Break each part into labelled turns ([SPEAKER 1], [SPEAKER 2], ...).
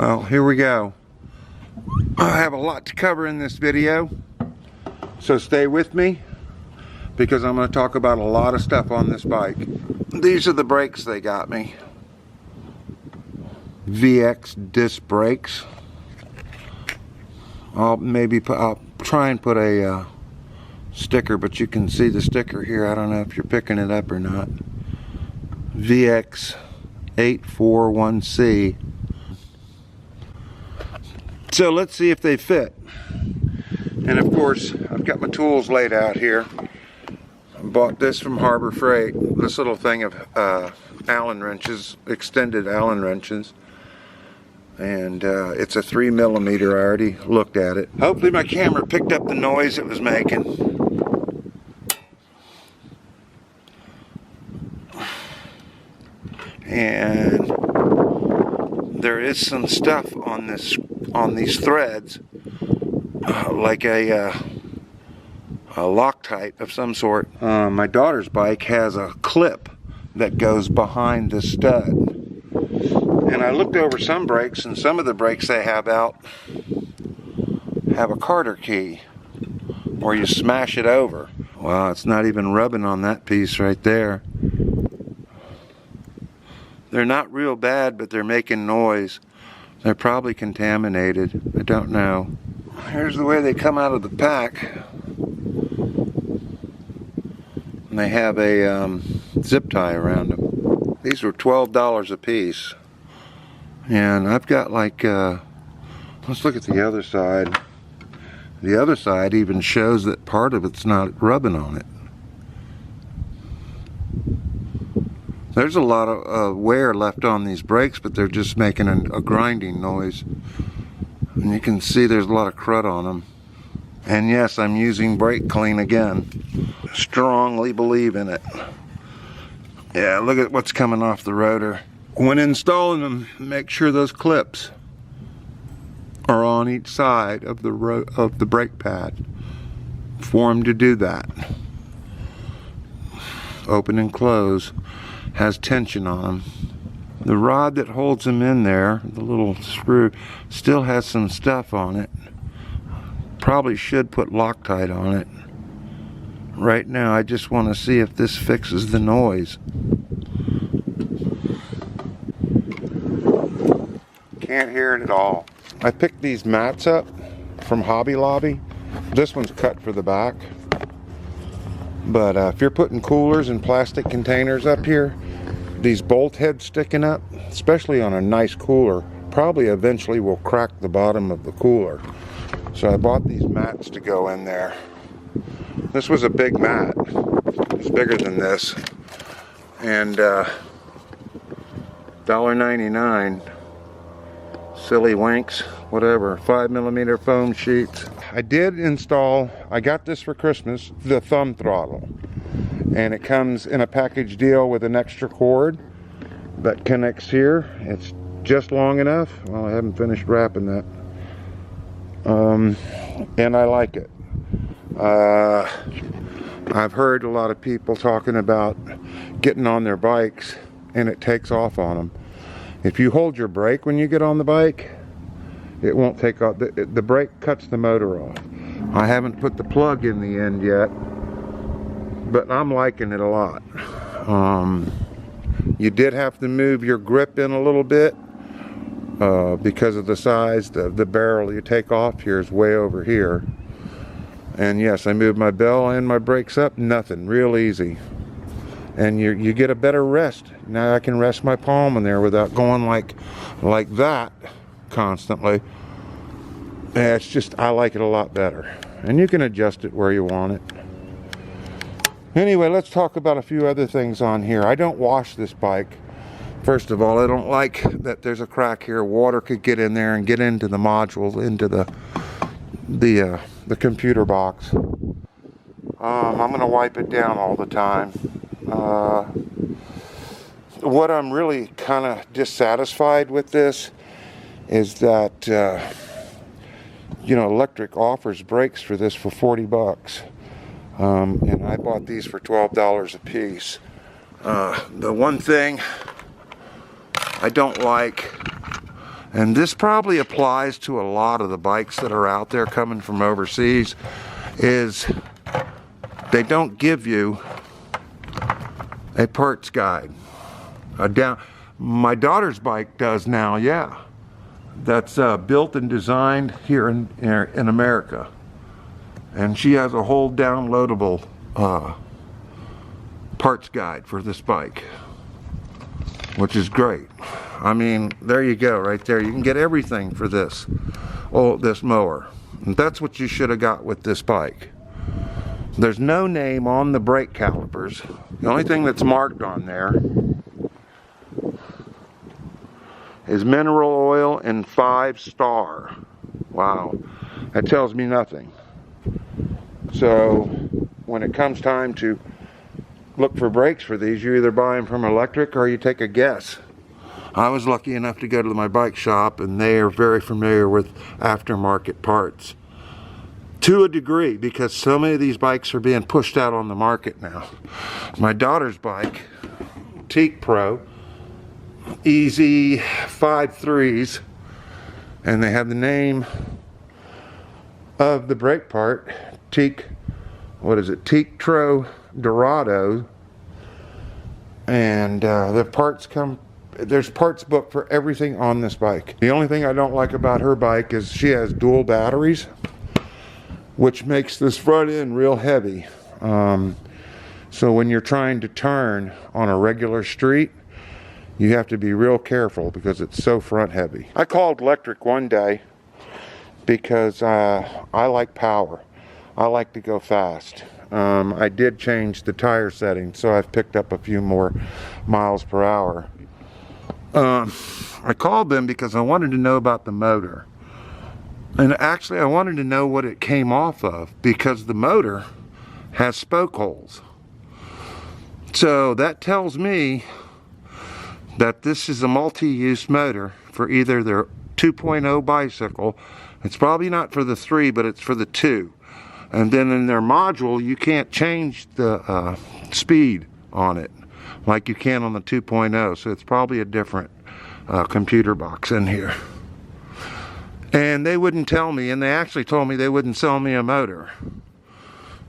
[SPEAKER 1] Well, here we go. I have a lot to cover in this video, so stay with me because I'm going to talk about a lot of stuff on this bike. These are the brakes they got me. VX disc brakes. I'll try and put a sticker, but you can see the sticker here. I don't know if you're picking it up or not. VX 841C. So let's see if they fit. And of course, I've got my tools laid out here. I bought this from Harbor Freight, this little thing of Allen wrenches, extended Allen wrenches. And it's a 3mm. I already looked at it. Hopefully my camera picked up the noise it was making. And there is some stuff on these threads, like a Loctite of some sort. My daughter's bike has a clip that goes behind the stud. And I looked over some brakes, and some of the brakes they have out have a Carter key, or you smash it over. Well, it's not even rubbing on that piece right there. They're not real bad, but they're making noise. They're probably contaminated. I don't know. Here's the way they come out of the pack. And they have a zip tie around them. These were $12 a piece. And I've got like, let's look at the other side. The other side even shows that part of it's not rubbing on it. There's a lot of wear left on these brakes, but they're just making a grinding noise. And you can see there's a lot of crud on them. And yes, I'm using brake clean again. Strongly believe in it. Yeah, look at what's coming off the rotor. When installing them, make sure those clips are on each side of the brake pad for them to do that. Open and close. Has tension on them. The rod that holds them in there, the little screw, still has some stuff on it. Probably should put Loctite on it. Right now I just want to see if this fixes the noise. Can't hear it at all. I picked these mats up from Hobby Lobby. This one's cut for the back. But if you're putting coolers and plastic containers up here, these bolt heads sticking up, especially on a nice cooler, probably eventually will crack the bottom of the cooler. So I bought these mats to go in there. This was a big mat. It's bigger than this. And $1.99. Silly winks, whatever. 5mm foam sheets. I did install, I got this for Christmas, the thumb throttle. And it comes in a package deal with an extra cord that connects here. It's just long enough. Well, I haven't finished wrapping that. And I like it. I've heard a lot of people talking about getting on their bikes and it takes off on them. If you hold your brake when you get on the bike, it won't take off. The brake cuts the motor off. I haven't put the plug in the end yet, but I'm liking it a lot. You did have to move your grip in a little bit because of the size. The barrel you take off here is way over here. And yes, I moved my bell and my brakes up. Nothing. Real easy. And you get a better rest. Now I can rest my palm in there without going like that constantly. Yeah, it's just, I like it a lot better. And you can adjust it where you want it. Anyway, let's talk about a few other things on here. I don't wash this bike. First of all, I don't like that there's a crack here. Water could get in there and get into the module, into the computer box. I'm going to wipe it down all the time. What I'm really kind of dissatisfied with this is that you know, Lectric offers brakes for this for 40 bucks. And I bought these for $12 a piece. The one thing I don't like, and this probably applies to a lot of the bikes that are out there coming from overseas, is they don't give you a parts guide. My daughter's bike does now, yeah. That's built and designed here in America. And she has a whole downloadable parts guide for this bike, which is great. I mean, there you go, right there. You can get everything for this mower. And that's what you should have got with this bike. There's no name on the brake calipers. The only thing that's marked on there is mineral oil and 5-star. Wow, that tells me nothing. So when it comes time to look for brakes for these, you either buy them from Lectric or you take a guess. I was lucky enough to go to my bike shop, and they are very familiar with aftermarket parts. To a degree, because so many of these bikes are being pushed out on the market now. My daughter's bike, Teak Pro, Easy 5.3s, and they have the name of the brake part, Teak Dorado, and the parts there's parts book for everything on this bike. The only thing I don't like about her bike is she has dual batteries, which makes this front end real heavy. So when you're trying to turn on a regular street, you have to be real careful because it's so front heavy. I called Lectric one day because I like power. I like to go fast. I did change the tire setting, so I've picked up a few more miles per hour. I called them because I wanted to know about the motor. And actually I wanted to know what it came off of, because the motor has spoke holes. So that tells me that this is a multi-use motor for either their 2.0 bicycle. It's probably not for the 3, but it's for the 2. And then in their module, you can't change the speed on it like you can on the 2.0. So it's probably a different computer box in here. And they wouldn't tell me, and they actually told me they wouldn't sell me a motor,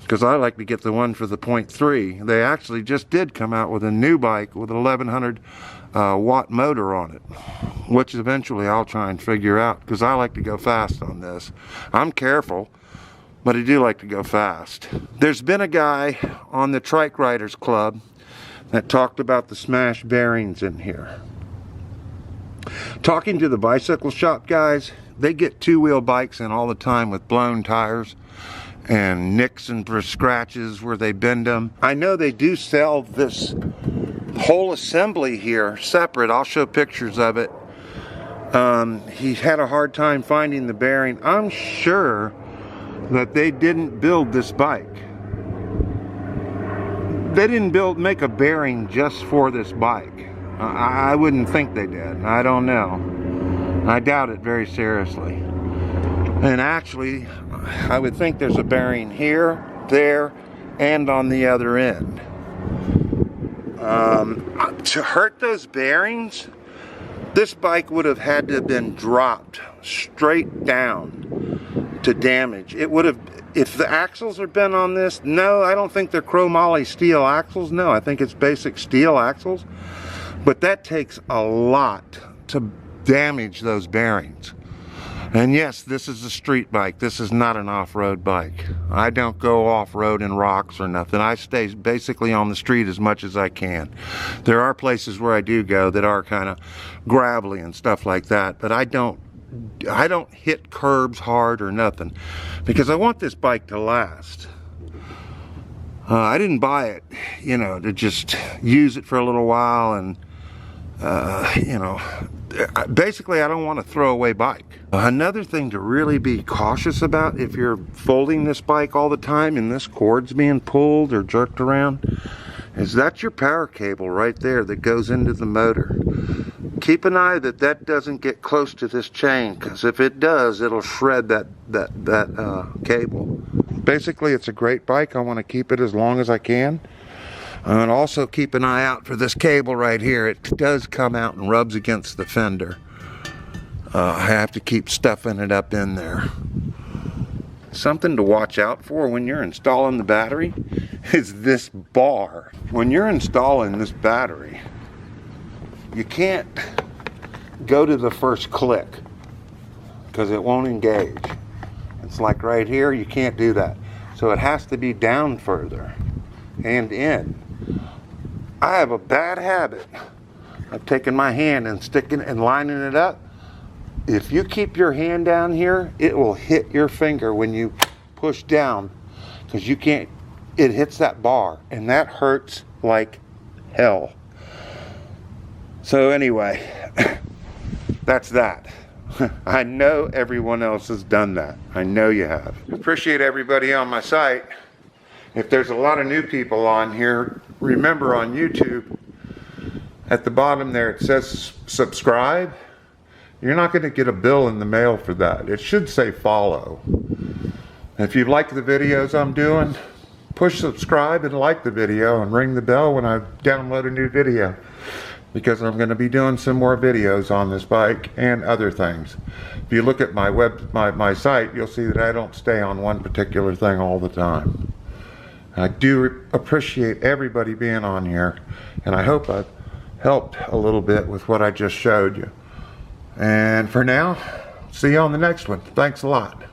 [SPEAKER 1] because I like to get the one for the 0.3. They actually just did come out with a new bike with an 1100 watt motor on it, which eventually I'll try and figure out, because I like to go fast on this. I'm careful, but I do like to go fast. There's been a guy on the Trike Riders Club that talked about the smashed bearings in here. Talking to the bicycle shop guys, they get two-wheel bikes in all the time with blown tires and nicks and scratches where they bend them. I know they do sell this whole assembly here separate. I'll show pictures of it. He had a hard time finding the bearing. I'm sure that they didn't build this bike. They didn't make a bearing just for this bike. I wouldn't think they did. I don't know. I doubt it very seriously. And actually, I would think there's a bearing here, there, and on the other end. To hurt those bearings, this bike would have had to have been dropped straight down to damage. It would have, if the axles are bent on this, no, I don't think they're chromoly steel axles. No, I think it's basic steel axles. But that takes a lot to damage those bearings. And yes, this is a street bike. This is not an off-road bike. I don't go off-road in rocks or nothing. I stay basically on the street as much as I can. There are places where I do go that are kind of gravelly and stuff like that, but I don't hit curbs hard or nothing, because I want this bike to last. I didn't buy it, you know, to just use it for a little while and you know, basically I don't want a throwaway bike. Another thing to really be cautious about if you're folding this bike all the time and this cord's being pulled or jerked around, is that's your power cable right there that goes into the motor. Keep an eye that that doesn't get close to this chain, because if it does, it'll shred that cable. Basically, it's a great bike. I want to keep it as long as I can. And also keep an eye out for this cable right here. It does come out and rubs against the fender. I have to keep stuffing it up in there. Something to watch out for when you're installing the battery is this bar. When you're installing this battery, you can't go to the first click because it won't engage. It's like right here, you can't do that. So it has to be down further and in. I have a bad habit of taking my hand and sticking and lining it up. If you keep your hand down here, it will hit your finger when you push down, because you can't, it hits that bar and that hurts like hell. So anyway, that's that. I know everyone else has done that. I know you have. Appreciate everybody on my site. If there's a lot of new people on here, remember on YouTube, at the bottom there it says subscribe. You're not going to get a bill in the mail for that. It should say follow. If you like the videos I'm doing, push subscribe and like the video and ring the bell when I download a new video, because I'm going to be doing some more videos on this bike and other things. If you look at my site, you'll see that I don't stay on one particular thing all the time. I do appreciate everybody being on here, and I hope I've helped a little bit with what I just showed you. And for now, see you on the next one. Thanks a lot.